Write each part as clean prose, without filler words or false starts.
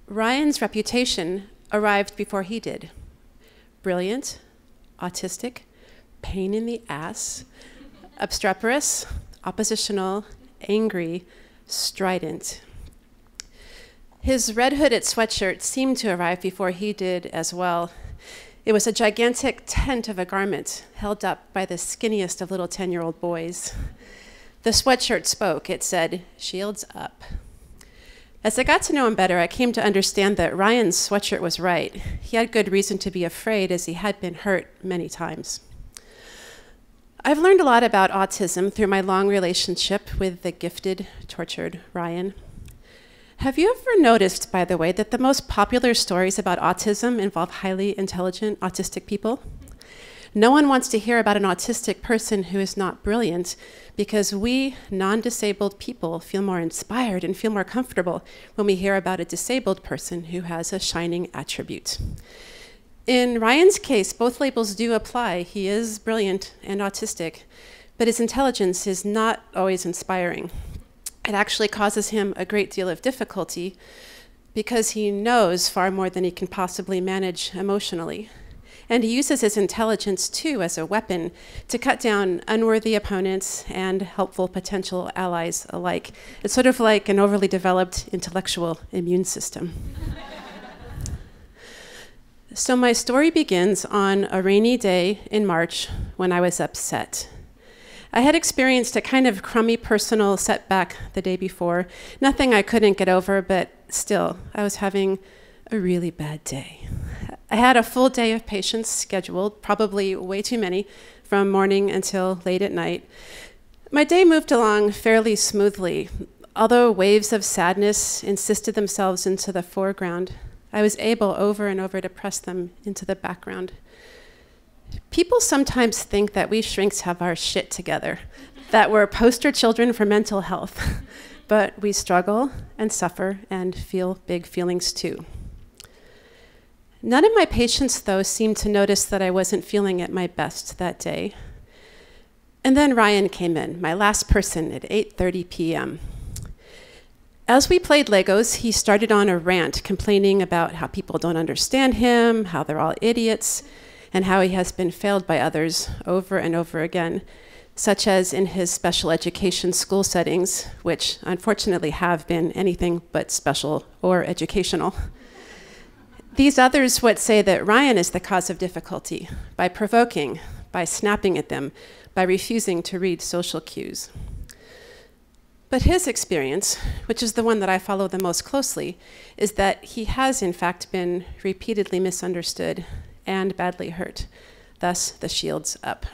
Ryan's reputation arrived before he did. Brilliant, autistic, pain in the ass, obstreperous, oppositional, angry, strident. His red hooded sweatshirt seemed to arrive before he did as well. It was a gigantic tent of a garment held up by the skinniest of little 10-year-old boys. The sweatshirt spoke. It said, "Shields up." As I got to know him better, I came to understand that Ryan's sweatshirt was right. He had good reason to be afraid, as he had been hurt many times. I've learned a lot about autism through my long relationship with the gifted, tortured Ryan. Have you ever noticed, by the way, that the most popular stories about autism involve highly intelligent autistic people? No one wants to hear about an autistic person who is not brilliant, because we non-disabled people feel more inspired and feel more comfortable when we hear about a disabled person who has a shining attribute. In Ryan's case, both labels do apply. He is brilliant and autistic, but his intelligence is not always inspiring. It actually causes him a great deal of difficulty because he knows far more than he can possibly manage emotionally. And he uses his intelligence, too, as a weapon to cut down unworthy opponents and helpful potential allies alike. It's sort of like an overly developed intellectual immune system. So my story begins on a rainy day in March when I was upset. I had experienced a kind of crummy personal setback the day before. Nothing I couldn't get over, but still, I was having a really bad day. I had a full day of patients scheduled, probably way too many, from morning until late at night. My day moved along fairly smoothly. Although waves of sadness insisted themselves into the foreground, I was able over and over to press them into the background. People sometimes think that we shrinks have our shit together, that we're poster children for mental health, but we struggle and suffer and feel big feelings too. None of my patients, though, seemed to notice that I wasn't feeling at my best that day. And then Ryan came in, my last person, at 8:30 p.m. As we played Legos, he started on a rant complaining about how people don't understand him, how they're all idiots, and how he has been failed by others over and over again, such as in his special education school settings, which unfortunately have been anything but special or educational. These others would say that Ryan is the cause of difficulty by provoking, by snapping at them, by refusing to read social cues. But his experience, which is the one that I follow the most closely, is that he has in fact been repeatedly misunderstood and badly hurt, thus the shields up.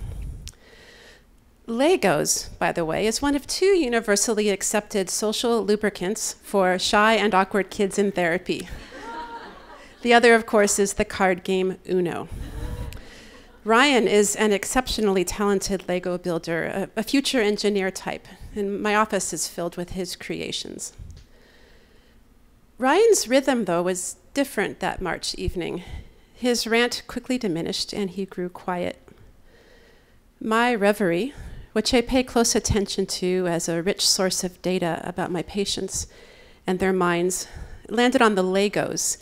Legos, by the way, is one of two universally accepted social lubricants for shy and awkward kids in therapy. The other, of course, is the card game Uno. Ryan is an exceptionally talented Lego builder, a future engineer type, and my office is filled with his creations. Ryan's rhythm, though, was different that March evening. His rant quickly diminished, and he grew quiet. My reverie, which I pay close attention to as a rich source of data about my patients and their minds, landed on the Legos,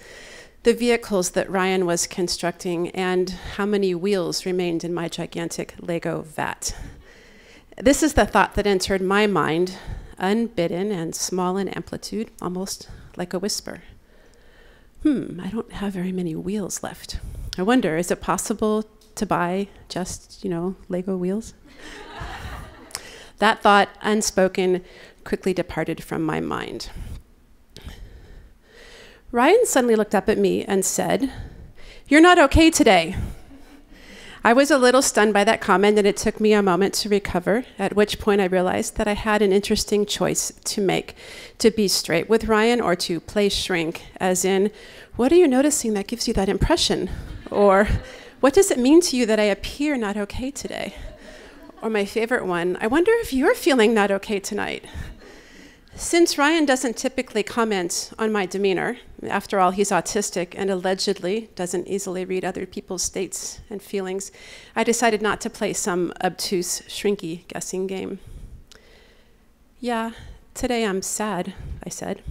the vehicles that Ryan was constructing, and how many wheels remained in my gigantic Lego vat. This is the thought that entered my mind, unbidden and small in amplitude, almost like a whisper. I don't have very many wheels left. I wonder, is it possible to buy just, Lego wheels? That thought, unspoken, quickly departed from my mind. Ryan suddenly looked up at me and said, "You're not okay today." I was a little stunned by that comment, and it took me a moment to recover, at which point I realized that I had an interesting choice to make, to be straight with Ryan or to play shrink, as in, what are you noticing that gives you that impression? Or, what does it mean to you that I appear not okay today? Or my favorite one, I wonder if you're feeling not okay tonight. Since Ryan doesn't typically comment on my demeanor, after all, he's autistic and allegedly doesn't easily read other people's states and feelings, I decided not to play some obtuse, shrinky guessing game. "Yeah, today I'm sad," I said.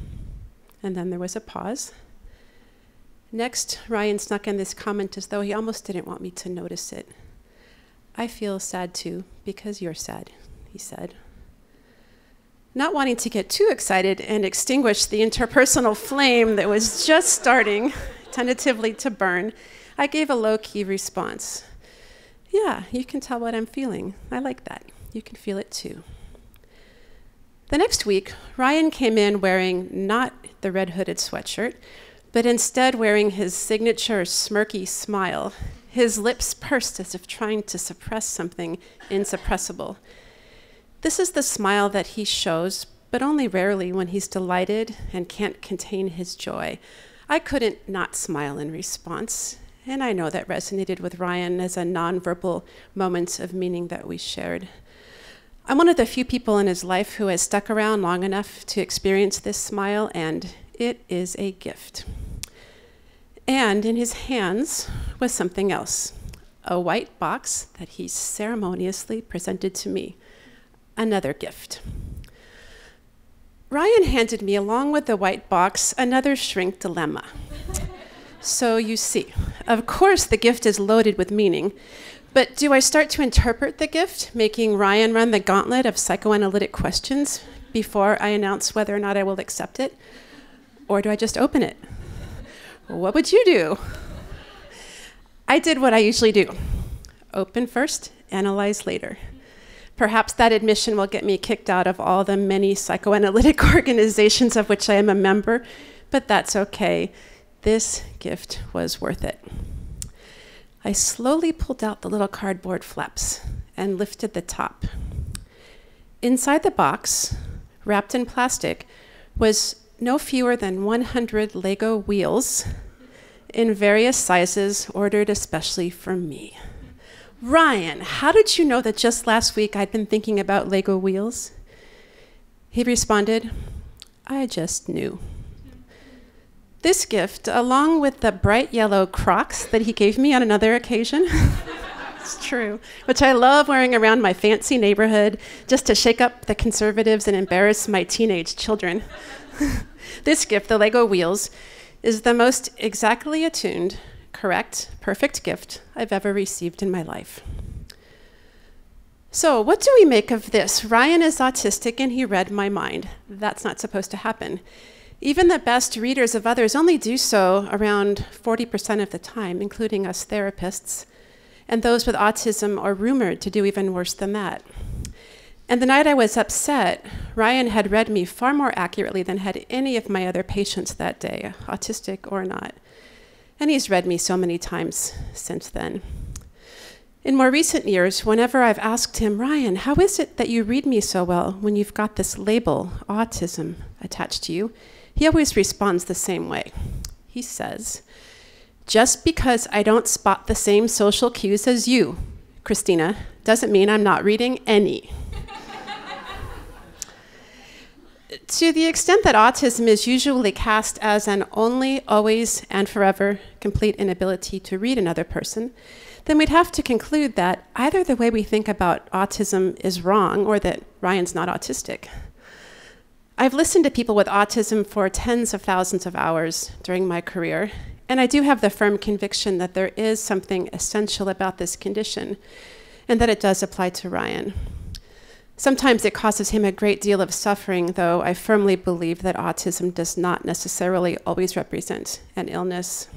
And then there was a pause. Next, Ryan snuck in this comment as though he almost didn't want me to notice it. "I feel sad too, because you're sad," he said. Not wanting to get too excited and extinguish the interpersonal flame that was just starting tentatively to burn, I gave a low-key response. "Yeah, you can tell what I'm feeling. I like that. You can feel it too." The next week, Ryan came in wearing not the red hooded sweatshirt, but instead wearing his signature smirky smile, his lips pursed as if trying to suppress something insuppressible. This is the smile that he shows, but only rarely when he's delighted and can't contain his joy. I couldn't not smile in response, and I know that resonated with Ryan as a nonverbal moment of meaning that we shared. I'm one of the few people in his life who has stuck around long enough to experience this smile, and it is a gift. And in his hands was something else, a white box that he ceremoniously presented to me, another gift. Ryan handed me, along with the white box, another shrink dilemma. So you see, of course the gift is loaded with meaning, but do I start to interpret the gift, making Ryan run the gauntlet of psychoanalytic questions before I announce whether or not I will accept it? Or do I just open it? What would you do? I did what I usually do. Open first, analyze later. Perhaps that admission will get me kicked out of all the many psychoanalytic organizations of which I am a member, but that's okay. This gift was worth it. I slowly pulled out the little cardboard flaps and lifted the top. Inside the box, wrapped in plastic, was no fewer than 100 Lego wheels in various sizes, ordered especially for me. "Ryan, how did you know that just last week I'd been thinking about Lego wheels?" He responded, "I just knew." This gift, along with the bright yellow Crocs that he gave me on another occasion, it's true, which I love wearing around my fancy neighborhood just to shake up the conservatives and embarrass my teenage children. This gift, the Lego wheels, is the most exactly attuned, correct, perfect gift I've ever received in my life. So what do we make of this? Ryan is autistic and he read my mind. That's not supposed to happen. Even the best readers of others only do so around 40% of the time, including us therapists, and those with autism are rumored to do even worse than that. And the night I was upset, Ryan had read me far more accurately than had any of my other patients that day, autistic or not. And he's read me so many times since then. In more recent years, whenever I've asked him, "Ryan, how is it that you read me so well when you've got this label, autism, attached to you?" he always responds the same way. He says, "Just because I don't spot the same social cues as you, Christina, doesn't mean I'm not reading any." To the extent that autism is usually cast as an only, always, and forever complete inability to read another person, then we'd have to conclude that either the way we think about autism is wrong or that Ryan's not autistic. I've listened to people with autism for tens of thousands of hours during my career, and I do have the firm conviction that there is something essential about this condition, and that it does apply to Ryan. Sometimes it causes him a great deal of suffering, though I firmly believe that autism does not necessarily always represent an illness.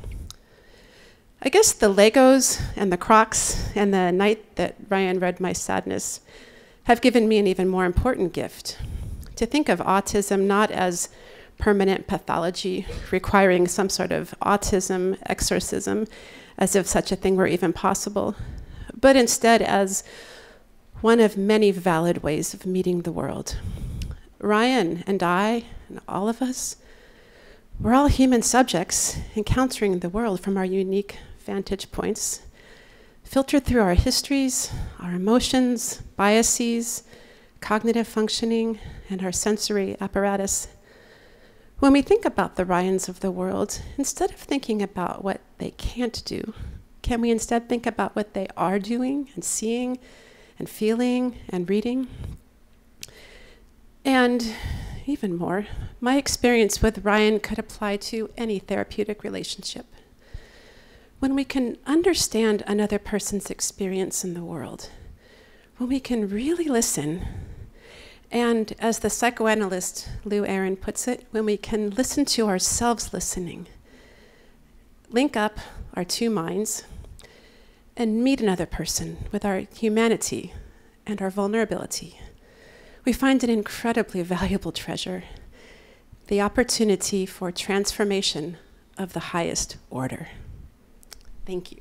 I guess the Legos and the Crocs and the night that Ryan read my sadness have given me an even more important gift: to think of autism not as permanent pathology requiring some sort of autism exorcism, as if such a thing were even possible, but instead as one of many valid ways of meeting the world. Ryan and I, and all of us, we're all human subjects encountering the world from our unique vantage points, filtered through our histories, our emotions, biases, cognitive functioning, and our sensory apparatus. When we think about the Ryans of the world, instead of thinking about what they can't do, can we instead think about what they are doing and seeing and feeling and reading? And even more, my experience with Ryan could apply to any therapeutic relationship. When we can understand another person's experience in the world, when we can really listen, and as the psychoanalyst Lou Aaron puts it, when we can listen to ourselves listening, link up our two minds, and meet another person with our humanity and our vulnerability, we find an incredibly valuable treasure, the opportunity for transformation of the highest order. Thank you.